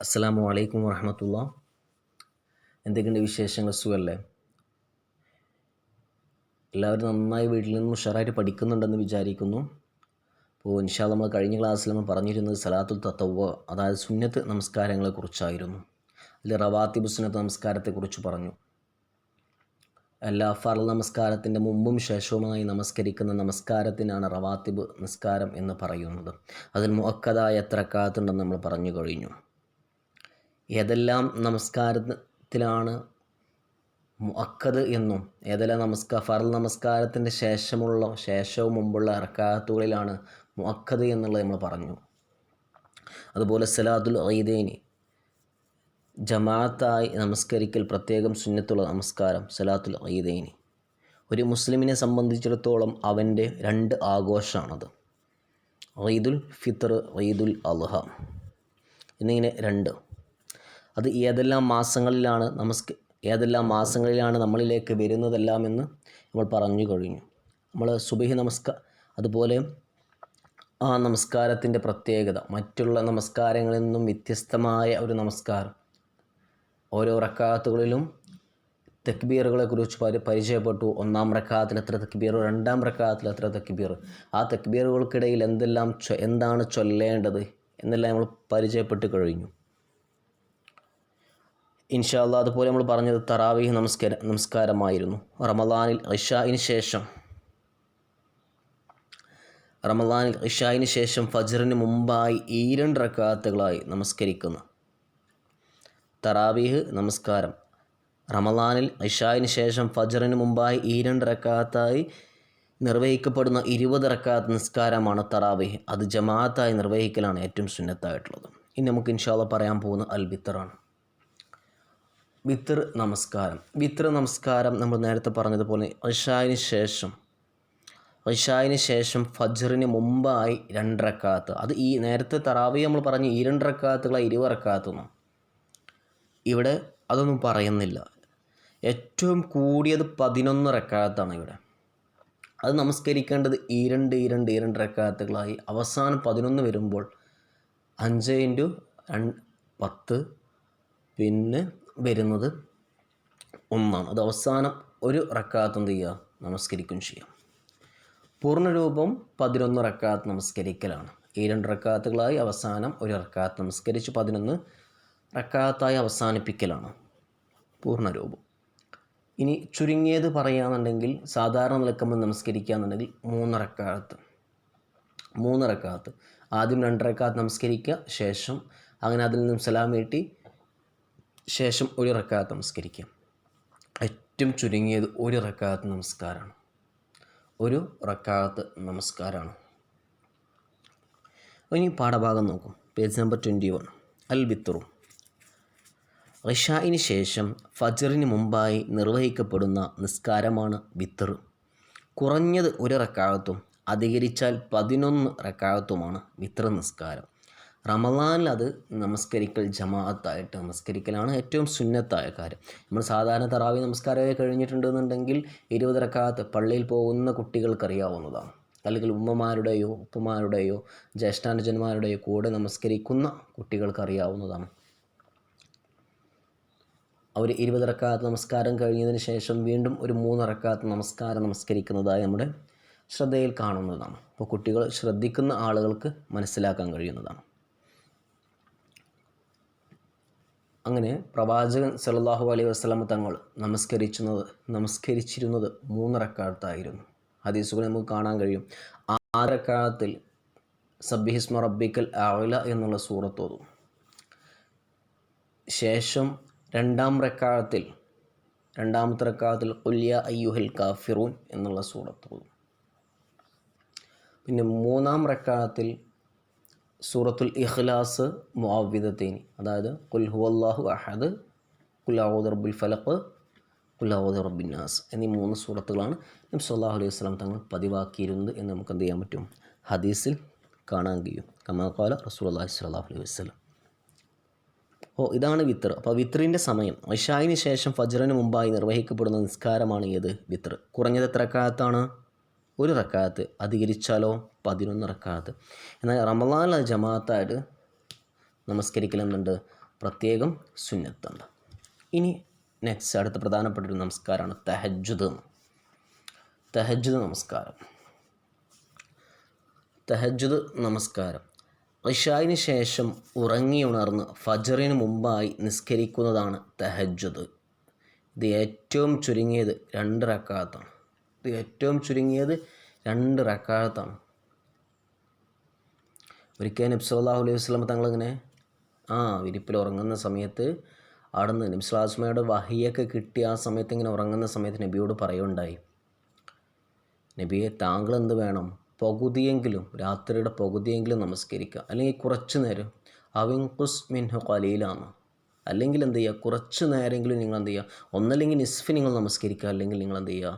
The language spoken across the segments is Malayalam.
അസ്സലാമു അലൈക്കും വറഹമത്തുള്ള. എന്തൊക്കെയുണ്ട് വിശേഷങ്ങൾ? സുഖല്ലേ? എല്ലാവരും നന്നായി വീട്ടിൽ നിന്നും ഉഷാറായിട്ട് പഠിക്കുന്നുണ്ടെന്ന് വിചാരിക്കുന്നു. അപ്പോൾ ഇൻഷാ അല്ലാഹ് നമ്മൾ കഴിഞ്ഞ ക്ലാസ്സിൽ നമ്മൾ പറഞ്ഞിരുന്നത് സലാത്തുൽ തത്തവ്വ, അതായത് സുന്നത്ത് നമസ്കാരങ്ങളെക്കുറിച്ചായിരുന്നു. അതിൽ റവാത്തിബ് സുന്നത്ത് നമസ്കാരത്തെക്കുറിച്ച് പറഞ്ഞു. എല്ലാ ഫർള് നമസ്കാരത്തിൻ്റെ മുമ്പും ശേഷവുമായി നമസ്കരിക്കുന്ന നമസ്കാരത്തിനാണ് റവാത്തിബ് നിസ്കാരം എന്ന് പറയുന്നത്. അതിൽ മുഅക്കദായ എത്ര റക്അത്തുണ്ടെന്ന് നമ്മൾ പറഞ്ഞു കഴിഞ്ഞു. ഏതെല്ലാം നമസ്കാരത്തിലാണ് മുഅക്കദ് എന്നും ഏതെല്ലാം ഫർള് നമസ്കാരത്തിൻ്റെ ശേഷവും മുമ്പുള്ള റക്അത്തുകളിലാണ് മുഅക്കദ് എന്നുള്ളത് നമ്മൾ പറഞ്ഞു. അതുപോലെ സലാത്തുൽ ഈദൈനി, ജമാഅത്തായി നമസ്കരിക്കൽ പ്രത്യേകം സുന്നത്തുള്ള നമസ്കാരം സലാത്തുൽ ഈദൈനി. ഒരു മുസ്ലിമിനെ സംബന്ധിച്ചിടത്തോളം അവൻ്റെ രണ്ട് ആഘോഷമാണത്. ഈദുൽ ഫിത്ർ, ഈദുൽ അദ്ഹ എന്നിങ്ങനെ രണ്ട്. അത് ഏതെല്ലാം മാസങ്ങളിലാണ് നമ്മളിലേക്ക് വരുന്നതെല്ലാമെന്ന് നമ്മൾ പറഞ്ഞു കഴിഞ്ഞു. നമ്മൾ സുബഹി അതുപോലെ ആ നമസ്കാരത്തിൻ്റെ പ്രത്യേകത, മറ്റുള്ള നമസ്കാരങ്ങളിൽ നിന്നും വ്യത്യസ്തമായ ഒരു നമസ്കാരം. ഓരോ റക്അത്തുകളിലും തക്ബീറുകളെക്കുറിച്ച് പരിചയപ്പെട്ടു. ഒന്നാം റക്അത്തിൽ എത്ര തക്ബീർ, രണ്ടാം റക്അത്തിൽ എത്ര തക്ബീർ, ആ തക്ബീറുകൾക്കിടയിൽ എന്താണ് ചൊല്ലേണ്ടത് എന്നെല്ലാം നമ്മൾ പരിചയപ്പെട്ട് കഴിഞ്ഞു ഇൻഷാ അല്ലാഹ്. അതുപോലെ നമ്മൾ പറഞ്ഞത് തറാവീഹ് നമസ്കാരമായിരുന്നു. റമളാനിൽ ഇശായിന് ശേഷം ഫജ്റിന് മുമ്പായി 2 റക്അത്തുകളായി നമസ്കരിക്കുന്നു. തറാവീഹ് നമസ്കാരം റമളാനിൽ ഇശായിന് ശേഷം ഫജ്റിന് മുമ്പായി 2 റക്അത്തായി നിർവഹിക്കപ്പെടുന്ന 20 റക്അത്ത് നിസ്കാരമാണ് തറാവീഹ്. അത് ജമാഅത്തായി നിർവഹിക്കലാണ് ഏറ്റവും സുന്നത്തായിട്ടുള്ളത്. ഇനി നമുക്ക് ഇൻഷാ അല്ലാഹ് പറയാൻ പോകുന്ന അൽ വിത്റാണ്. വിത്ർ നമസ്കാരം നമ്മൾ നേരത്തെ പറഞ്ഞതുപോലെ ഇശായിന് ശേഷം ഫജ്റിന് മുമ്പായി 2 റക്അത്ത്. അത് ഈ നേരത്തെ തറാവീഹ് നമ്മൾ പറഞ്ഞ് 2 റക്അത്തുകളായി 20 റക്അത്തൊന്നും ഇവിടെ അതൊന്നും പറയുന്നില്ല. ഏറ്റവും കൂടിയത് 11 റക്അത്താണ് ഇവിടെ. അത് നമസ്കരിക്കേണ്ടത് 2 റക്അത്തുകളായി. അവസാനം 11 വരുമ്പോൾ 5 × 10 പിന്നെ വരുന്നത് 1. അത് അവസാനം 1 റക്അത്ത് എന്ത് ചെയ്യുക, നമസ്കരിക്കുകയും ചെയ്യാം. പൂർണ്ണരൂപം 11 റക്അത്ത് നമസ്കരിക്കലാണ്. 2 റക്അത്തുകളായി അവസാനം 1 റക്അത്ത് നമസ്കരിച്ച് 11 റക്അത്തായി അവസാനിപ്പിക്കലാണ് പൂർണ്ണരൂപം. ഇനി ചുരുങ്ങിയത് പറയുകയാണെന്നുണ്ടെങ്കിൽ സാധാരണ നിലക്കമ്പോൾ നമസ്കരിക്കുകയാണെന്നുണ്ടെങ്കിൽ 3 റക്അത്ത്. ആദ്യം 2 റക്അത്ത് നമസ്കരിക്കുക, ശേഷം അങ്ങനെ അതിൽ നിന്നും സലാം വീട്ടി ശേഷം 1 റക്അത്ത് നമസ്കരിക്കാം. ഏറ്റവും ചുരുങ്ങിയത് 1 റക്അത്ത് നമസ്കാരമാണ്. 1 റക്അത്ത് നമസ്കാരമാണ്. ഇനി പാഠഭാഗം നോക്കും. Page number 21. അൽ വിത്റും. ഇശാഇന് ശേഷം ഫജ്റിന് മുമ്പായി നിർവഹിക്കപ്പെടുന്ന നിസ്കാരമാണ് വിത്ർ. കുറഞ്ഞത് 1 റക്അത്തും അധികരിച്ചാൽ 11 റക്അത്തുമാണ് വിത്ർ നിസ്കാരം. റമളാനിൽ അത് നമസ്കരിക്കൽ ജമാഅത്തായിട്ട് നമസ്കരിക്കലാണ് ഏറ്റവും സുന്നത്തായ കാര്യം. നമ്മൾ സാധാരണ തറാവീഹ് നമസ്കാരമൊക്കെ കഴിഞ്ഞിട്ടുണ്ടെന്നുണ്ടെങ്കിൽ 20 റക്അത്ത് പള്ളിയിൽ പോകുന്ന കുട്ടികൾക്കറിയാവുന്നതാണ്. അല്ലെങ്കിൽ ഉമ്മമാരുടെയോ ഉപ്പമാരുടെയോ ജ്യേഷ്ഠാനുജന്മാരുടെയോ കൂടെ നമസ്കരിക്കുന്ന കുട്ടികൾക്കറിയാവുന്നതാണ്. അവർ 20 റക്അത്ത് നമസ്കാരം കഴിഞ്ഞതിന് ശേഷം വീണ്ടും ഒരു 3 റക്അത്ത് നമസ്കാരം നമസ്കരിക്കുന്നതായി നമ്മുടെ ശ്രദ്ധയിൽ കാണുന്നതാണ്. അപ്പോൾ കുട്ടികൾ ശ്രദ്ധിക്കുന്ന ആളുകൾക്ക് മനസ്സിലാക്കാൻ കഴിയുന്നതാണ്. അങ്ങനെ പ്രവാചകൻ സല്ലല്ലാഹു അലൈഹി വസല്ലം തങ്ങൾ നമസ്കരിച്ചിരുന്നത് 3 റക്അത്തായിരുന്നു. ഹദീസുകൾ നമുക്ക് കാണാൻ കഴിയും. 6 റക്അത്തിൽ സബ്ബിഹിസ്മ റബ്ബിക്കൽ അഅ്ല എന്നുള്ള സൂറത്ത് ഓതും. ശേഷം രണ്ടാമത്തെ റക്അത്തിൽ ഖുൽ യാ അയ്യുഹൽ കാഫിറൂൻ എന്നുള്ള സൂറത്ത് ഓതും. പിന്നെ 3-ാം റക്അത്തിൽ സൂറത്തുൽ ഇഖ്ലാസ്, മുഅവ്വിദത്തൈനി, അതായത് ഖുൽ ഹുവല്ലാഹു അഹദ്, ഖുൽ അഊദു ബിറബ്ബിൽ ഫലഖ്, ഖുൽ അഊദു ബിറബ്ബിൻ നാസ് എന്നീ 3 സൂറത്തുകളാണ് നബി സല്ലല്ലാഹു അലൈഹി വസല്ലം തങ്ങൾ പതിവാക്കിയിരുന്നത് എന്ന് നമുക്ക് എന്ത് ചെയ്യാൻ പറ്റും, ഹദീസിൽ കാണാൻ കഴിയും. കമാ ഖാല റസൂലുള്ളാഹി സ്വല്ലല്ലാഹു അലൈഹി വസല്ലം. ഇതാണ് വിത്ർ. അപ്പോൾ വിത്രിൻ്റെ സമയം ഇശാഇന് ശേഷം ഫജ്റിന് മുമ്പായി നിർവഹിക്കപ്പെടുന്ന നിസ്കാരമാണ് ഏത്, വിത്ർ. കുറഞ്ഞത് എത്ര റക്അത്താണ്, 1 റക്അത്ത്. അധികരിച്ചാലോ 11 റക്അത്ത്. എന്നാൽ റമളാനിൽ ജമാഅത്തായിട്ട് നമസ്കരിക്കലെന്നുണ്ട് പ്രത്യേകം സുന്നത്തുണ്ട്. ഇനി നെക്സ്റ്റ് അടുത്ത പ്രധാനപ്പെട്ടൊരു നമസ്കാരമാണ് തഹജ്ജുദ്. തഹജ്ജുദ് നമസ്കാരം. തഹജ്ജുദ് നമസ്കാരം ഇശായിന് ശേഷം ഉറങ്ങിയുണർന്ന് ഫജറിന് മുമ്പായി നിസ്കരിക്കുന്നതാണ് തഹജ്ജുദ്. ഇത് ഏറ്റവും ചുരുങ്ങിയത് 2 റക്അത്താണ്. ഒരിക്കൽ നബി സല്ലല്ലാഹു അലൈഹി വസല്ലം തങ്ങളിങ്ങനെ വിരിപ്പിൽ ഉറങ്ങുന്ന സമയത്ത് അവിടുന്ന് നബി സ്വല്ലല്ലാഹു അലൈഹി വസല്ലമയുടെ വഹിയൊക്കെ കിട്ടി ആ സമയത്ത് ഇങ്ങനെ ഉറങ്ങുന്ന സമയത്ത് നബിയോട് പറയുണ്ടായി, നബിയെ താങ്കൾ എന്ത് വേണം, പകുതിയെങ്കിലും രാത്രിയുടെ പകുതിയെങ്കിലും നമസ്കരിക്കുക, അല്ലെങ്കിൽ കുറച്ച് നേരം അവിൻഖുസ് മിൻഹു ഖലീലാണ്, അല്ലെങ്കിൽ എന്ത് ചെയ്യുക, കുറച്ച് നേരമെങ്കിലും നിങ്ങൾ എന്ത് ചെയ്യുക, ഒന്നല്ലെങ്കിൽ നിസ്ഫ് നിങ്ങൾ നമസ്കരിക്കുക, അല്ലെങ്കിൽ നിങ്ങൾ എന്ത് ചെയ്യുക,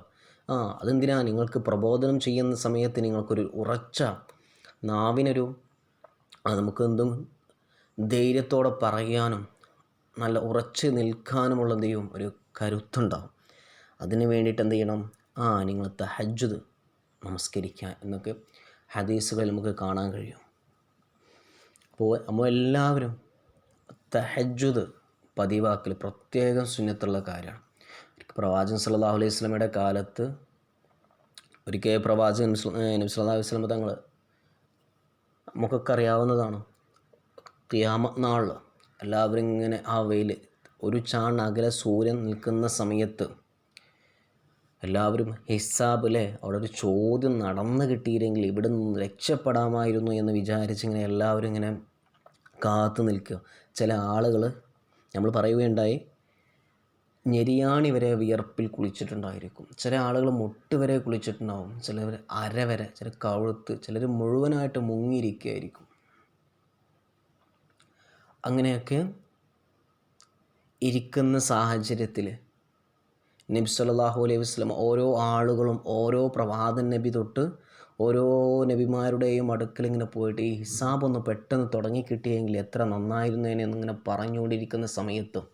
അതെന്തിനാ, നിങ്ങൾക്ക് പ്രബോധനം ചെയ്യുന്ന സമയത്ത് നിങ്ങൾക്കൊരു ഉറച്ച നാവിനൊരു നമുക്ക് എന്തും ധൈര്യത്തോടെ പറയാനും നല്ല ഉറച്ച് നിൽക്കാനുമുള്ള എന്ത് ചെയ്യും, ഒരു കരുത്തുണ്ടാവും. അതിന് വേണ്ടിയിട്ട് എന്ത് ചെയ്യണം, നിങ്ങൾ തഹജ്ജുദ് നമസ്കരിക്കുക എന്നൊക്കെ ഹദീസുകളിൽ നമുക്ക് കാണാൻ കഴിയും. അപ്പോൾ നമ്മളെല്ലാവരും തഹജ്ജുദ് പതിവാക്കൽ പ്രത്യേകം സുന്നത്തുള്ള കാര്യമാണ്. പ്രവാചകൻ സല്ലല്ലാഹു അലൈഹി വസല്ലമയുടെ കാലത്ത് ഒരിക്കൽ പ്രവാചകൻ നബി സല്ലല്ലാഹു അലൈഹി വസല്ലമ തങ്ങൾ നമുക്കൊക്കെ അറിയാവുന്നതാണ്, ഖിയാമത്ത് നാളിൽ എല്ലാവരും ഇങ്ങനെ ആ വെയിൽ ഒരു ചാണകലെ സൂര്യൻ നിൽക്കുന്ന സമയത്ത് എല്ലാവരും ഹിസാബ് അവിടെ ഒരു ചോദ്യം നടന്നു കിട്ടിയില്ലെങ്കിൽ ഇവിടെ നിന്ന് രക്ഷപ്പെടാമായിരുന്നു എന്ന് വിചാരിച്ചിങ്ങനെ എല്ലാവരും ഇങ്ങനെ കാത്തു നിൽക്കുക. ചില ആളുകൾ നമ്മൾ പറയുകയുണ്ടായി, ഞെരിയാണി വരെ വിയർപ്പിൽ കുളിച്ചിട്ടുണ്ടായിരിക്കും, ചില ആളുകൾ മുട്ട് വരെ കുളിച്ചിട്ടുണ്ടാവും, ചിലർ അര വരെ, ചില കഴുത്ത്, ചിലർ മുഴുവനായിട്ട് മുങ്ങിയിരിക്കുകയായിരിക്കും. അങ്ങനെയൊക്കെ ഇരിക്കുന്ന സാഹചര്യത്തിൽ നബി സല്ലല്ലാഹു അലൈഹി വസല്ലം ഓരോ ആളുകളും ഓരോ പ്രവാചകൻ നബി തൊട്ട് ഓരോ നബിമാരുടെയും അടുക്കൽ ഇങ്ങനെ പോയിട്ട് ഈ ഹിസാബ് ഒന്ന് പെട്ടെന്ന് തുടങ്ങിക്കിട്ടിയെങ്കിൽ എത്ര നന്നായിരുന്നേനെ എന്നിങ്ങനെ പറഞ്ഞുകൊണ്ടിരിക്കുന്ന സമയത്തും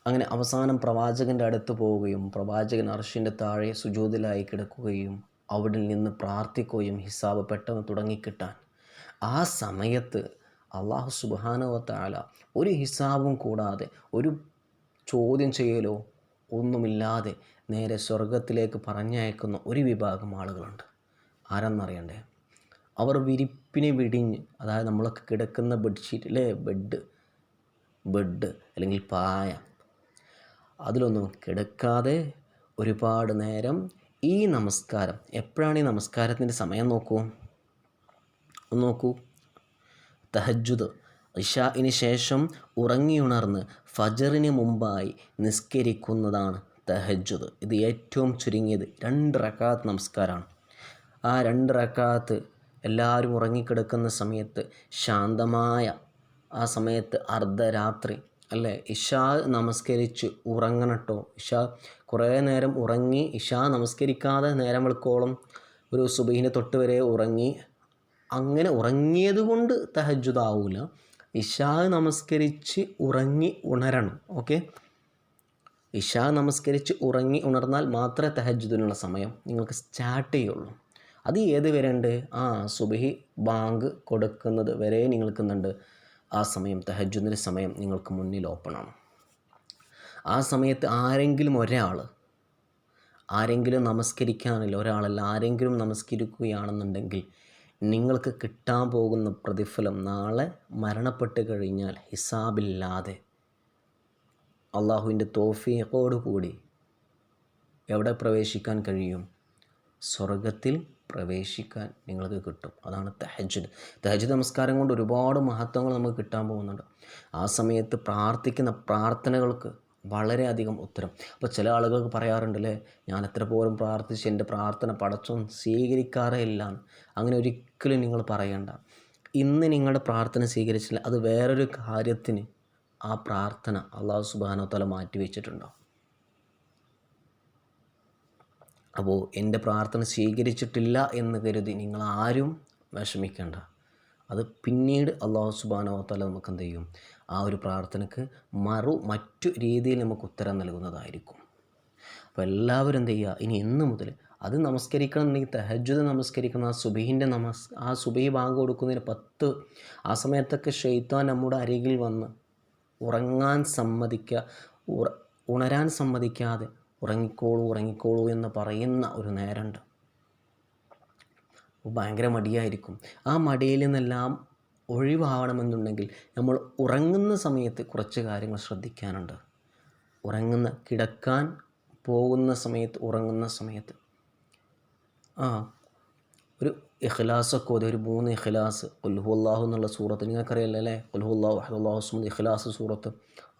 അങ്ങനെ അവസാനം പ്രവാചകൻ്റെ അടുത്ത് പോവുകയും പ്രവാചകൻ അർശിൻ്റെ താഴെ സുജൂദിലായി കിടക്കുകയും അവിടെ നിന്ന് പ്രാർത്ഥിക്കുകയും ഹിസാബ് പെട്ടെന്ന് തുടങ്ങിക്കിട്ടാൻ. ആ സമയത്ത് അല്ലാഹു സുബ്ഹാനഹു വ തആല ഒരു ഹിസാബും കൂടാതെ ഒരു ചോദ്യം ചെയ്യലോ ഒന്നുമില്ലാതെ നേരെ സ്വർഗത്തിലേക്ക് പറഞ്ഞയക്കുന്ന ഒരു വിഭാഗം ആളുകളുണ്ട്. ആരെന്നറിയണ്ടേ? അവർ വിരിപ്പിനെ വിടിഞ്ഞ്, അതായത് നമ്മളൊക്കെ കിടക്കുന്ന ബെഡ്ഷീറ്റ് അല്ലേ, ബെഡ് അല്ലെങ്കിൽ പായ, അതിലൊന്നും കിടക്കാതെ ഒരുപാട് നേരം ഈ നമസ്കാരം. എപ്പോഴാണ് ഈ നമസ്കാരത്തിൻ്റെ സമയം നോക്കൂ. തഹജ്ജുദ് ഇശാഇന് ശേഷം ഉറങ്ങിയുണർന്ന് ഫജറിന് മുമ്പായി നിസ്കരിക്കുന്നതാണ് തഹജ്ജുദ്. ഇത് ഏറ്റവും ചുരുങ്ങിയത് 2 റക്അത്ത് നമസ്കാരമാണ്. ആ 2 റക്അത്ത് എല്ലാവരും ഉറങ്ങിക്കിടക്കുന്ന സമയത്ത് ശാന്തമായ ആ സമയത്ത് അർദ്ധരാത്രി അല്ലേ, ഇശാ നമസ്കരിച്ച് ഉറങ്ങണട്ടോ. ഇശാ കുറേ നേരം ഉറങ്ങി, ഇശാ നമസ്കരിക്കാതെ നേരം വെളുക്കോളം ഒരു സുബഹിനെ തൊട്ട് വരെ ഉറങ്ങി. അങ്ങനെ ഉറങ്ങിയത് കൊണ്ട് തഹജ്ജുദ് ആവില്ല, ഇശാ നമസ്കരിച്ച് ഉറങ്ങി ഉണരണം. ഓക്കെ, ഇശാ നമസ്കരിച്ച് ഉറങ്ങി ഉണർന്നാൽ മാത്രമേ തഹജ്ജുദിനുള്ള സമയം നിങ്ങൾക്ക് സ്റ്റാർട്ട് ചെയ്യുള്ളൂ. അത് ഏത് വരെ ഉണ്ട്? സുബഹി ബാങ്ക് കൊടുക്കുന്നത് വരെ നിങ്ങൾക്കുന്നുണ്ട്. ആ സമയം തഹജ്ജുദിൻ്റെ സമയം നിങ്ങൾക്ക് മുന്നിൽ ഓപ്പണാണ്. ആ സമയത്ത് ആരെങ്കിലും നമസ്കരിക്കാനില്ല, ഒരാളല്ല, ആരെങ്കിലും നമസ്കരിക്കുകയാണെന്നുണ്ടെങ്കിൽ നിങ്ങൾക്ക് കിട്ടാൻ പോകുന്ന പ്രതിഫലം നാളെ മരണപ്പെട്ട് കഴിഞ്ഞാൽ ഹിസാബില്ലാതെ അള്ളാഹുവിൻ്റെ തൗഫീഖോട് കൂടി എവിടെ പ്രവേശിക്കാൻ കഴിയും? സ്വർഗത്തിൽ പ്രവേശിക്കാൻ നിങ്ങൾക്ക് കിട്ടും. അതാണ് തഹജ്ജുദ് നമസ്കാരം കൊണ്ട് ഒരുപാട് മഹത്വങ്ങൾ നമുക്ക് കിട്ടാൻ പോകുന്നുണ്ട്. ആ സമയത്ത് പ്രാർത്ഥിക്കുന്ന പ്രാർത്ഥനകൾക്ക് വളരെയധികം ഉത്തരം. അപ്പോൾ ചില ആളുകൾക്ക് പറയാറുണ്ടല്ലേ, ഞാൻ എത്ര പോലും പ്രാർത്ഥിച്ച് എൻ്റെ പ്രാർത്ഥന പടച്ചോൻ സ്വീകരിക്കാറേ ഇല്ല. അങ്ങനെ ഒരിക്കലും നിങ്ങൾ പറയണ്ട. ഇന്ന് നിങ്ങളുടെ പ്രാർത്ഥന സ്വീകരിച്ചില്ല, അത് വേറൊരു കാര്യത്തിന് ആ പ്രാർത്ഥന അല്ലാഹു സുബ്ഹാനഹു വ തആല മാറ്റി വെച്ചിട്ടുണ്ടോ? അപ്പോൾ എൻ്റെ പ്രാർത്ഥന സ്വീകരിച്ചിട്ടില്ല എന്ന് കരുതി നിങ്ങളാരും വിഷമിക്കേണ്ട. അത് പിന്നീട് അല്ലാഹു സുബ്ഹാനഹു വ തആല നമുക്ക് എന്ത് ചെയ്യും? ആ ഒരു പ്രാർത്ഥനയ്ക്ക് മറ്റു രീതിയിൽ നമുക്ക് ഉത്തരം നൽകുന്നതായിരിക്കും. അപ്പോൾ എല്ലാവരും എന്ത് ചെയ്യുക, ഇനി ഇന്ന് മുതൽ അത് നമസ്കരിക്കണം എന്നുണ്ടെങ്കിൽ തഹജ്ജുദ് നമസ്കരിക്കണം. ആ സുബഹി ബാങ്ക് കൊടുക്കുന്നതിന് 10 ആ സമയത്തൊക്കെ ശൈത്താൻ നമ്മുടെ അരികിൽ വന്ന് ഉറങ്ങാൻ ഉണരാൻ സമ്മതിക്കാതെ ഉറങ്ങിക്കോളൂ എന്ന് പറയുന്ന ഒരു നേരമുണ്ട്. ഭയങ്കര മടിയായിരിക്കും. ആ മടിയിൽ നിന്നെല്ലാം ഒഴിവാവണമെന്നുണ്ടെങ്കിൽ നമ്മൾ ഉറങ്ങുന്ന സമയത്ത് കുറച്ച് കാര്യങ്ങൾ ശ്രദ്ധിക്കാനുണ്ട്. കിടക്കാൻ പോകുന്ന സമയത്ത്, ഉറങ്ങുന്ന സമയത്ത് ഒരു ഇഖ്ലാസൊക്കെ ഓതി, ഒരു 3 ഇഖ്ലാസ്, ഖുൽ ഹുവല്ലാഹു എന്നുള്ള സൂറത്ത് നിങ്ങൾക്കറിയാലോ അല്ലേ, ഖുൽ ഹുവല്ലാഹു അഹദ് അല്ലാഹു സ്വമദ്, ഇഖ്ലാസ് സൂറത്ത്,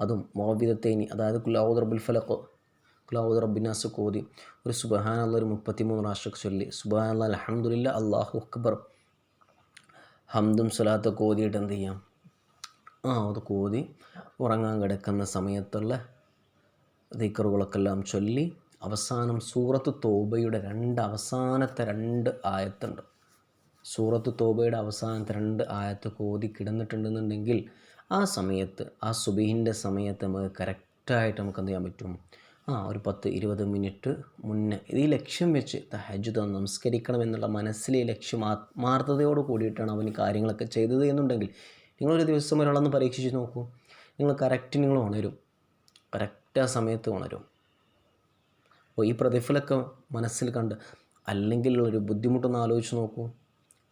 അതും മുഅവ്വിദത്തൈനി, അതായത് ഖുൽ അഊദു ബിറബ്ബിൽ ഫലഖ്, ഖുൽ അഊദു ബിറബ്ബിൻ നാസ് ഓതി, ഒരു സുബ്ഹാനല്ലാഹ് ഒരു 33 പ്രാവശ്യം ചൊല്ലി, സുബ്ഹാനല്ലാഹ് അൽഹംദുലില്ലാഹ് അല്ലാഹു അക്ബർ, ഹംദും സ്വലാത്തൊക്കെ ഓതിയിട്ട് എന്ത് ചെയ്യാം, അതൊക്കെ ഓതി ഉറങ്ങാൻ കിടക്കുന്ന സമയത്തുള്ള ദിക്റുകളൊക്കെ എല്ലാം ചൊല്ലി അവസാനം സൂറത്ത് തൗബയുടെ അവസാനത്തെ 2 ആയത്തുണ്ട്. സൂറത്ത് തൗബയുടെ അവസാനത്തെ 2 ആയത്ത് ഓതി കിടന്നിട്ടുണ്ടെന്നുണ്ടെങ്കിൽ ആ സമയത്ത്, ആ സുബഹിൻ്റെ സമയത്ത് നമുക്ക് കറക്റ്റായിട്ട് നമുക്ക് എന്ത് ചെയ്യാൻ പറ്റും, ഒരു 10-20 മിനിറ്റ് മുന്നേ ഈ ലക്ഷ്യം വെച്ച് തഹജ്ജുദ് നമസ്കരിക്കണം എന്നുള്ള മനസ്സിലെ ലക്ഷ്യം ആത്മാർത്ഥതയോട് കൂടിയിട്ടാണ് അവന് കാര്യങ്ങളൊക്കെ ചെയ്തത് എന്നുണ്ടെങ്കിൽ നിങ്ങളൊരു ദിവസം ഒരാളൊന്ന് പരീക്ഷിച്ച് നോക്കൂ. നിങ്ങൾ ഉണരും, കറക്റ്റ് ആ സമയത്ത് ഉണരും. അപ്പോൾ ഈ പ്രതിഫലമൊക്കെ മനസ്സിൽ കണ്ട് അല്ലെങ്കിൽ ഒരു ബുദ്ധിമുട്ടൊന്ന് ആലോചിച്ച് നോക്കൂ.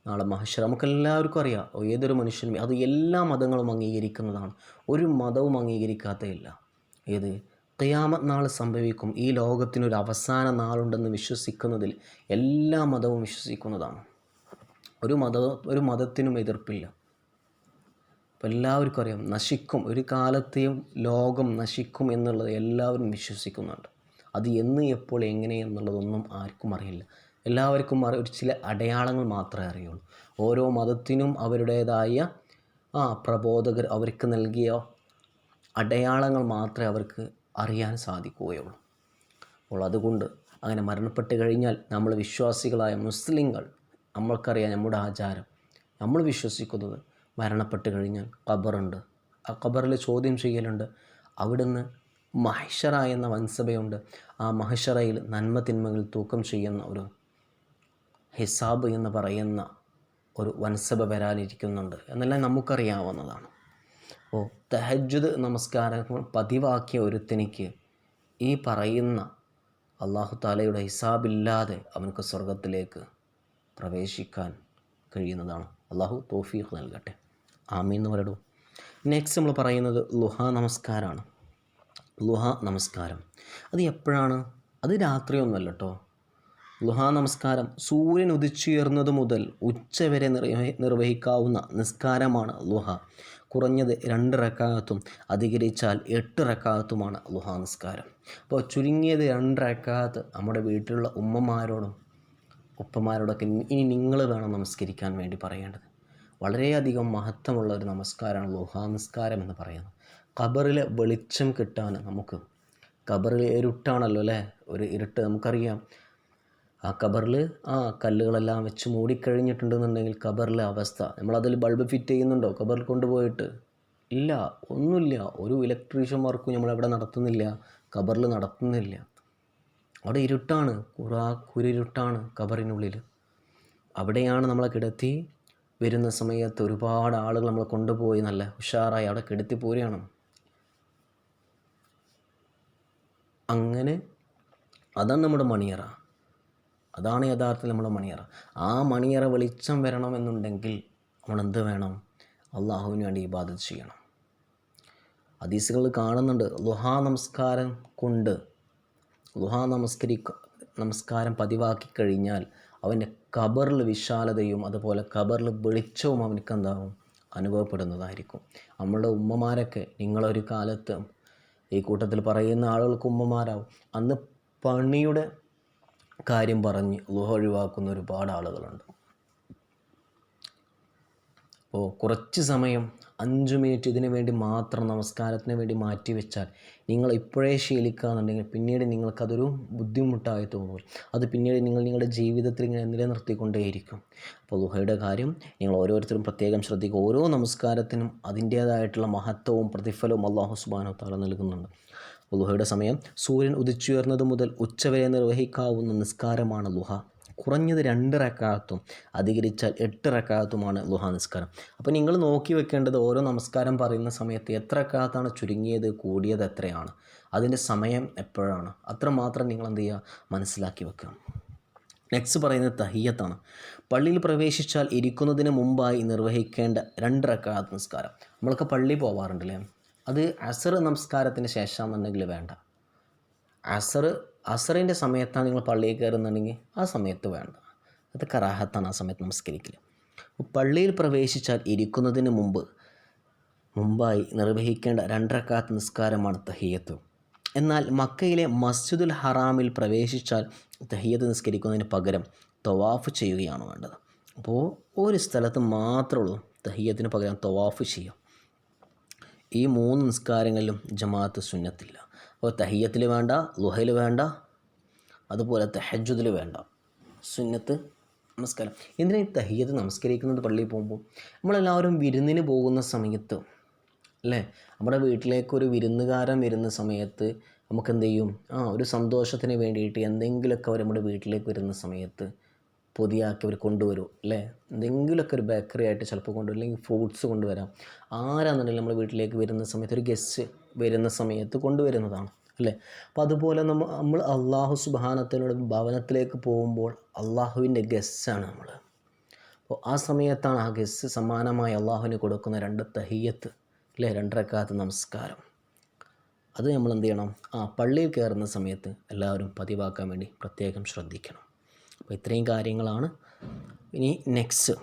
നാളെ മഹ്ശർ നമുക്കെല്ലാവർക്കും അറിയാം, ഏതൊരു മനുഷ്യനും, അത് എല്ലാ മതങ്ങളും അംഗീകരിക്കുന്നതാണ്, ഒരു മതവും അംഗീകരിക്കാത്തതില്ല. ഏത് ഖിയാമത്ത് നാൾ സംഭവിക്കും, ഈ ലോകത്തിനൊരു അവസാന നാളുണ്ടെന്ന് വിശ്വസിക്കുന്നതിൽ എല്ലാ മതവും വിശ്വസിക്കുന്നതാണ്. ഒരു മതത്തിനും എതിർപ്പില്ല. അപ്പോൾ എല്ലാവർക്കും അറിയാം, നശിക്കും, ഒരു കാലത്തെയും ലോകം നശിക്കും എന്നുള്ളത് എല്ലാവരും വിശ്വസിക്കുന്നുണ്ട്. അത് എന്ന്, എപ്പോൾ, എങ്ങനെ എന്നുള്ളതൊന്നും ആർക്കും അറിയില്ല. എല്ലാവർക്കും ഒരു ചില അടയാളങ്ങൾ മാത്രമേ അറിയുള്ളൂ. ഓരോ മതത്തിനും അവരുടേതായ പ്രബോധകർ അവർക്ക് നൽകിയ അടയാളങ്ങൾ മാത്രമേ അവർക്ക് അറിയാൻ സാധിക്കുകയുള്ളൂ. അപ്പോൾ അതുകൊണ്ട് അങ്ങനെ മരണപ്പെട്ട് കഴിഞ്ഞാൽ നമ്മൾ വിശ്വാസികളായ മുസ്ലിങ്ങൾ, നമ്മൾക്കറിയാം നമ്മുടെ ആചാരം, നമ്മൾ വിശ്വസിക്കുന്നത് മരണപ്പെട്ട് കഴിഞ്ഞാൽ ഖബറുണ്ട്, ആ ഖബറിൽ ചോദ്യം ചെയ്യലുണ്ട്, അവിടുന്ന് മഹ്ശറ എന്ന വൻസഭയുണ്ട്, ആ മഹ്ശറയിൽ നന്മ തിന്മകൾ തൂക്കം ചെയ്യുന്ന ഒരു ഹിസാബ് എന്ന് പറയുന്ന ഒരു വൻസഭ വരാനിരിക്കുന്നുണ്ട് എന്നെല്ലാം നമുക്കറിയാവുന്നതാണ്. അപ്പോൾ തഹജ്ജുദ് നമസ്കാരം പതിവാക്കിയ ഒരുത്തനിക്ക് ഈ പറയുന്ന അല്ലാഹു തആലയുടെ ഹിസാബില്ലാതെ അവനക്ക് സ്വർഗത്തിലേക്ക് പ്രവേശിക്കാൻ കഴിയുന്നതാണ്. അല്ലാഹു തൗഫീഖ് നൽകട്ടെ. ആമീൻ എന്ന് പറയൂ. നെക്സ്റ്റ് നമ്മൾ പറയുന്നത് ളുഹാ നമസ്കാരമാണ്. ളുഹാ നമസ്കാരം അത് എപ്പോഴാണ്? അത് രാത്രിയൊന്നുമല്ല കേട്ടോ. ളുഹാ നമസ്കാരം സൂര്യൻ ഉദിച്ചുയർന്നത് മുതൽ ഉച്ചവരെ നിർവഹിക്കാവുന്ന നിസ്കാരമാണ് ളുഹാ. കുറഞ്ഞത് 2 റക്അത്തും അധികരിച്ചാൽ 8 റക്അത്തുമാണ് ളുഹാ നിസ്കാരം. അപ്പോൾ ചുരുങ്ങിയത് 2 റക്അത്ത് നമ്മുടെ വീട്ടിലുള്ള ഉമ്മമാരോടും ഉപ്പമാരോടൊക്കെ ഇനി നിങ്ങൾ വേണം നമസ്കരിക്കാൻ വേണ്ടി പറയേണ്ടത്. വളരെയധികം മഹത്വമുള്ള ഒരു നമസ്കാരമാണ് ളുഹാ നിസ്കാരം എന്ന് പറയുന്നത്. ഖബറിലെ വെളിച്ചം കിട്ടാൻ നമുക്ക്, ഖബറിൽ ഇരുട്ടാണല്ലോ അല്ലേ, ഒരു ഇരുട്ട് നമുക്കറിയാം. ആ ഖബറിൽ കല്ലുകളെല്ലാം വെച്ച് മൂടിക്കഴിഞ്ഞിട്ടുണ്ടെന്നുണ്ടെങ്കിൽ ഖബറിലെ അവസ്ഥ, നമ്മളതിൽ ബൾബ് ഫിറ്റ് ചെയ്യുന്നുണ്ടോ ഖബറിൽ കൊണ്ടുപോയിട്ട്? ഇല്ല, ഒന്നുമില്ല. ഒരു ഇലക്ട്രീഷ്യൻ വർക്കും നമ്മളെവിടെ നടത്തുന്നില്ല, ഖബറിൽ നടത്തുന്നില്ല. അവിടെ ഇരുട്ടാണ്, കുരിരുട്ടാണ് ഖബറിനുള്ളിൽ. അവിടെയാണ് നമ്മളെ കിടത്തി വരുന്ന സമയത്ത് ഒരുപാട് ആളുകൾ നമ്മളെ കൊണ്ടുപോയി നല്ല ഉഷാറായി അവിടെ കിടത്തി പോരുകയാണ്. അങ്ങനെ അതാണ് നമ്മുടെ മണിയറ, അതാണ് യഥാർത്ഥത്തിൽ നമ്മുടെ മണിയറ. ആ മണിയറ വെളിച്ചം വരണമെന്നുണ്ടെങ്കിൽ നമ്മളെന്ത് വേണം? അള്ളാഹുവിന് വേണ്ടി ഇബാദത്ത് ചെയ്യണം. ഹദീസുകൾ കാണുന്നുണ്ട്, ളുഹാ നമസ്കാരം കൊണ്ട് നമസ്കാരം പതിവാക്കി കഴിഞ്ഞാൽ അവൻ്റെ ഖബറിൽ വിശാലതയും അതുപോലെ ഖബറിൽ വെളിച്ചവും അവനക്ക് എന്താകും? അനുഭവപ്പെടുന്നതായിരിക്കും. നമ്മളുടെ ഉമ്മമാരൊക്കെ, നിങ്ങളൊരു കാലത്ത് ഈ കൂട്ടത്തിൽ പറയുന്ന ആളുകൾക്ക് ഉമ്മമാരാവും, അന്ന് പണിയുടെ കാര്യം പറഞ്ഞ് ളുഹ ഒഴിവാക്കുന്ന ഒരുപാട് ആളുകളുണ്ട്. അപ്പോൾ കുറച്ച് സമയം 5 മിനിറ്റ് ഇതിനു വേണ്ടി മാത്രം, നമസ്കാരത്തിന് വേണ്ടി മാറ്റി വെച്ചാൽ നിങ്ങൾ ഇപ്പോഴേ ശീലിക്കുകയെന്നുണ്ടെങ്കിൽ പിന്നീട് നിങ്ങൾക്കതൊരു ബുദ്ധിമുട്ടായി തോന്നും. അത് പിന്നീട് നിങ്ങളുടെ ജീവിതത്തിൽ ഇങ്ങനെ നിലനിർത്തിക്കൊണ്ടേയിരിക്കും. അപ്പോൾ ളുഹയുടെ കാര്യം നിങ്ങൾ ഓരോരുത്തരും പ്രത്യേകം ശ്രദ്ധിക്കുക. ഓരോ നമസ്കാരത്തിനും അതിൻ്റേതായിട്ടുള്ള മഹത്വവും പ്രതിഫലവും അല്ലാഹു സുബ്ഹാനഹു വ തആല നൽകുന്നുണ്ട്. ലുഹയുടെ സമയം സൂര്യൻ ഉദിച്ചുയർന്നത് മുതൽ ഉച്ചവരെ നിർവഹിക്കാവുന്ന നിസ്കാരമാണ് ലുഹ. കുറഞ്ഞത് 2 റക്അത്തും അധികരിച്ചാൽ 8 റക്അത്തുമാണ് ലുഹ നിസ്കാരം. അപ്പോൾ നിങ്ങൾ നോക്കി വെക്കേണ്ടത് ഓരോ നമസ്കാരം പറയുന്ന സമയത്ത് എത്ര റക്അത്താണ് ചുരുങ്ങിയത്, കൂടിയത് എത്രയാണ്, അതിൻ്റെ സമയം എപ്പോഴാണ്, അത്രമാത്രം നിങ്ങൾ എന്ത് ചെയ്യുക, മനസ്സിലാക്കി വെക്കുക. നെക്സ്റ്റ് പറയുന്നത് തഹിയ്യത്താണ്. പള്ളിയിൽ പ്രവേശിച്ചാൽ ഇരിക്കുന്നതിന് മുമ്പായി നിർവഹിക്കേണ്ട 2 റക്അത്ത് നിസ്കാരം. നമ്മളൊക്കെ പള്ളി പോവാറുണ്ടല്ലേ, അത് അസർ നമസ്കാരത്തിന് ശേഷമാണെന്നുണ്ടെങ്കിൽ വേണ്ട. അസറിൻ്റെ സമയത്താണ് നിങ്ങൾ പള്ളിയിൽ കയറുന്നുണ്ടെങ്കിൽ ആ സമയത്ത് വേണ്ട, അത് കറാഹത്താണ് ആ സമയത്ത് നമസ്കരിക്കൽ. പള്ളിയിൽ പ്രവേശിച്ചാൽ ഇരിക്കുന്നതിന് മുമ്പായി നിർവഹിക്കേണ്ട 2 റക്അത്ത് നിസ്കാരമാണ് തഹിയ്യത്ത്. എന്നാൽ മക്കയിലെ മസ്ജിദുൽ ഹറാമിൽ പ്രവേശിച്ചാൽ തഹിയ്യത്ത് നിസ്കരിക്കുന്നതിന് പകരം തവാഫ് ചെയ്യുകയാണ് വേണ്ടത്. അപ്പോൾ ഒരു സ്ഥലത്ത് മാത്രമേ ഉള്ളൂ തഹിയ്യത്തിന് പകരം തവാഫ് ചെയ്യുക. ഈ 3 നിസ്കാരങ്ങളിലും ജമാഅത്ത് സുന്നത്തില്ല. അപ്പോൾ തഹിയ്യത്തിൽ വേണ്ട, ലുഹയിൽ വേണ്ട, അതുപോലെ തഹജ്ജുദിൽ വേണ്ട, സുന്നത്ത് നമസ്കാരം. എന്തിനാണ് ഈ തഹിയ്യത്ത് നമസ്കരിക്കുന്നത് പള്ളിയിൽ പോകുമ്പോൾ? നമ്മളെല്ലാവരും വിരുന്നിന് പോകുന്ന സമയത്ത് അല്ലേ, നമ്മുടെ വീട്ടിലേക്ക് ഒരു വിരുന്നുകാരൻ വരുന്ന സമയത്ത് നമുക്ക് എന്ത് ചെയ്യും, ഒരു സന്തോഷത്തിന് വേണ്ടിയിട്ട് എന്തെങ്കിലുമൊക്കെ അവർ നമ്മുടെ വീട്ടിലേക്ക് വരുന്ന സമയത്ത് പൊതിയാക്കി അവർ കൊണ്ടുവരും അല്ലേ, എന്തെങ്കിലുമൊക്കെ ഒരു ബേക്കറി ആയിട്ട് ചിലപ്പോൾ കൊണ്ടുവരും, അല്ലെങ്കിൽ ഫ്രൂട്ട്സ് കൊണ്ടുവരാം. ആരാണെന്നുണ്ടെങ്കിൽ നമ്മുടെ വീട്ടിലേക്ക് വരുന്ന സമയത്ത്, ഒരു ഗസ്റ്റ് വരുന്ന സമയത്ത് കൊണ്ടുവരുന്നതാണ് അല്ലേ. അപ്പോൾ അതുപോലെ നമ്മൾ അള്ളാഹു സുബ്ഹാനഹുവ ഭവനത്തിലേക്ക് പോകുമ്പോൾ അള്ളാഹുവിൻ്റെ ഗസ്റ്റാണ് നമ്മൾ. അപ്പോൾ ആ സമയത്താണ് ആ ഗസ്റ്റ് സമ്മാനമായി അള്ളാഹുവിന് കൊടുക്കുന്ന 2 തഹിയ്യത്ത് അല്ലേ, 2 റക്അത്ത് നമസ്കാരം. അത് നമ്മൾ എന്ത് ചെയ്യണം, പള്ളിയിൽ കയറുന്ന സമയത്ത് എല്ലാവരും പതിവാക്കാൻ വേണ്ടി പ്രത്യേകം ശ്രദ്ധിക്കണം. അപ്പോൾ ഇത്രയും കാര്യങ്ങളാണ്. ഇനി നെക്സ്റ്റ്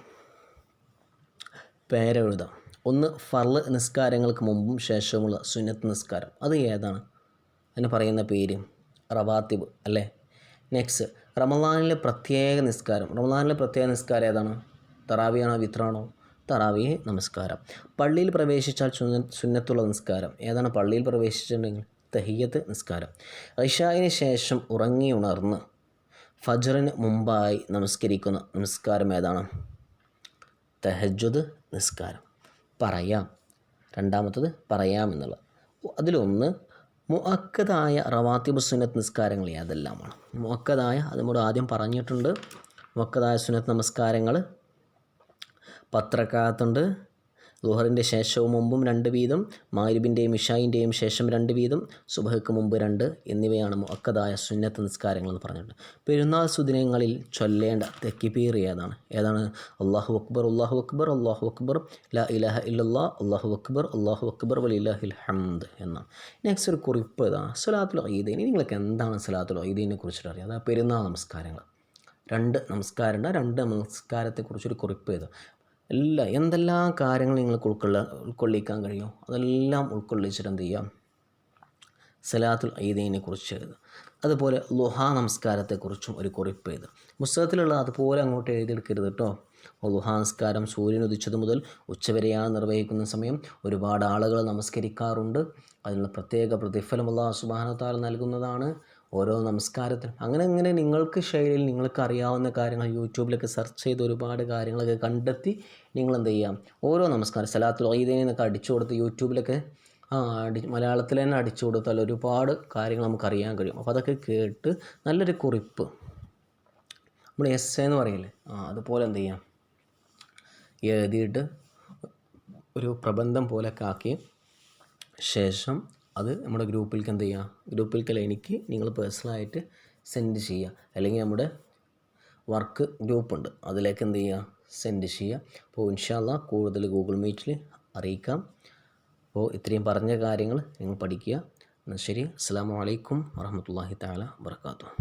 പേരെഴുതാം. 1 ഫർള് നിസ്കാരങ്ങൾക്ക് മുമ്പും ശേഷമുള്ള സുന്നത്ത് നിസ്കാരം. അത് ഏതാണ്? അതിന് പറയുന്ന പേര് റവാത്തിബ് അല്ലേ. നെക്സ്റ്റ് റമളാനിലെ പ്രത്യേക നിസ്കാരം. റമളാനിലെ പ്രത്യേക നിസ്കാരം ഏതാണ്? തറാവിയാണോ വിത്രാണോ? തറാവീഹ് നമസ്കാരം. പള്ളിയിൽ പ്രവേശിച്ചാൽ സുന്നത്തുള്ള നിസ്കാരം ഏതാണ്? പള്ളിയിൽ പ്രവേശിച്ചിട്ടുണ്ടെങ്കിൽ തഹിയ്യത്ത് നിസ്കാരം. ഇശാഇന് ശേഷം ഉറങ്ങി ഫജ്റിന് മുമ്പായി നമസ്കരിക്കുന്ന നിസ്കാരം ഏതാണ്? തഹജ്ജുദ് നിസ്കാരം. പറയാം, രണ്ടാമത്തത് പറയാം എന്നുള്ളത്. അതിലൊന്ന് മുഅക്കദായ റവാത്തിബ് സുന്നത്ത് നിസ്കാരങ്ങൾ ഏതെല്ലാമാണ്? മുഅക്കദായ, അത് നമ്മൾ ആദ്യം പറഞ്ഞിട്ടുണ്ട്. മുഅക്കദായ സുന്നത്ത് നമസ്കാരങ്ങൾ 10 റക്അത്തുണ്ട്. ളുഹറിൻ്റെ ശേഷവും മുമ്പും 2 വീതം, മഗ്‌രിബിൻ്റെയും ഇശാഇൻ്റെയും ശേഷം 2 വീതം, സുബ്ഹ്ക്ക് മുമ്പ് 2 എന്നിവയാണ് മുഅക്കദായ സുന്നത്ത് നിസ്കാരങ്ങൾ എന്ന് പറഞ്ഞിട്ടുണ്ട്. പെരുന്നാൾ സുദിനങ്ങളിൽ ചൊല്ലേണ്ട തക്ബീർ ഏതാണ്? അല്ലാഹു അക്ബർ അല്ലാഹു അക്ബർ അല്ലാഹു അക്ബർ ലാ ഇലാഹ ഇല്ലല്ലാഹ് അല്ലാഹു അക്ബർ വലില്ലാഹിൽ ഹംദ് എന്നാണ്. നെക്സ്റ്റ് ഒരു കുറിപ്പ് ഇതാണ്, സ്വലാത്തുൽ ഈദൈൻ. നിങ്ങൾക്ക് എന്താണ് സ്വലാത്തുൽ ഈദൈനെ കുറിച്ചിട്ട് അറിയാം? അതായത് പെരുന്നാൾ നമസ്കാരങ്ങൾ 2 നമസ്കാരമുണ്ട്. 2 നമസ്കാരത്തെക്കുറിച്ചൊരു കുറിപ്പ് ചെയ്തു. എന്തെല്ലാം കാര്യങ്ങൾ നിങ്ങൾക്ക് ഉൾക്കൊള്ളിക്കാൻ കഴിയും അതെല്ലാം ഉൾക്കൊള്ളിച്ചിട്ട് എന്ത് ചെയ്യാം, സലാത്തുൽ ഈദൈനെ കുറിച്ച് എഴുതുക. അതുപോലെ ളുഹാ നമസ്കാരത്തെക്കുറിച്ചും ഒരു കുറിപ്പ് എഴുതുക. പുസ്തകത്തിലുള്ള അതുപോലെ അങ്ങോട്ട് എഴുതിയെടുക്കരുത് കേട്ടോ. ളുഹാ നമസ്കാരം സൂര്യൻ ഉദിച്ചത് മുതൽ ഉച്ചവരെയാണ് നിർവഹിക്കുന്ന സമയം. ഒരുപാട് ആളുകൾ നമസ്കരിക്കാറുണ്ട്. അതിനുള്ള പ്രത്യേക പ്രതിഫലം അല്ലാഹു സുബ്ഹാനഹു വ തആല നൽകുന്നതാണ് ഓരോ നമസ്കാരത്തിനും. അങ്ങനെ നിങ്ങൾക്ക് ശൈലിയിൽ നിങ്ങൾക്ക് അറിയാവുന്ന കാര്യങ്ങൾ യൂട്യൂബിലൊക്കെ സെർച്ച് ചെയ്ത് ഒരുപാട് കാര്യങ്ങളൊക്കെ കണ്ടെത്തി നിങ്ങൾ എന്ത് ചെയ്യാം, ഓരോ നമസ്കാരം സലാത്തുൽ ഈദൈൻ എന്നൊക്കെ അടിച്ചു കൊടുത്ത് യൂട്യൂബിലൊക്കെ മലയാളത്തിൽ തന്നെ അടിച്ചു കൊടുത്താൽ ഒരുപാട് കാര്യങ്ങൾ നമുക്കറിയാൻ കഴിയും. അപ്പോൾ അതൊക്കെ കേട്ട് നല്ലൊരു കുറിപ്പ്, നമ്മൾ എസ്സേ എന്ന് പറയില്ലേ, അതുപോലെ എന്ത് ചെയ്യാം, എഴുതിയിട്ട് ഒരു പ്രബന്ധം പോലെയൊക്കെ ആക്കി ശേഷം അത് നമ്മുടെ ഗ്രൂപ്പിലേക്ക് എന്ത് ചെയ്യുക, ഗ്രൂപ്പിലേക്കല്ല, എനിക്ക് നിങ്ങൾ പേഴ്സണലായിട്ട് സെൻഡ് ചെയ്യുക. അല്ലെങ്കിൽ നമ്മുടെ വർക്ക് ഗ്രൂപ്പുണ്ട്, അതിലേക്ക് എന്ത് ചെയ്യുക, സെൻഡ് ചെയ്യുക. അപ്പോൾ ഇൻഷാ അല്ലാഹ് കൂടുതൽ ഗൂഗിൾ മീറ്റിൽ അറിയിക്കാം. അപ്പോൾ ഇത്രയും പറഞ്ഞ കാര്യങ്ങൾ നിങ്ങൾ പഠിക്കുക. എന്നാൽ ശരി, അസ്സലാമു അലൈക്കും വറഹ്മത്തുള്ളാഹി തആല വബറകാതുഹു.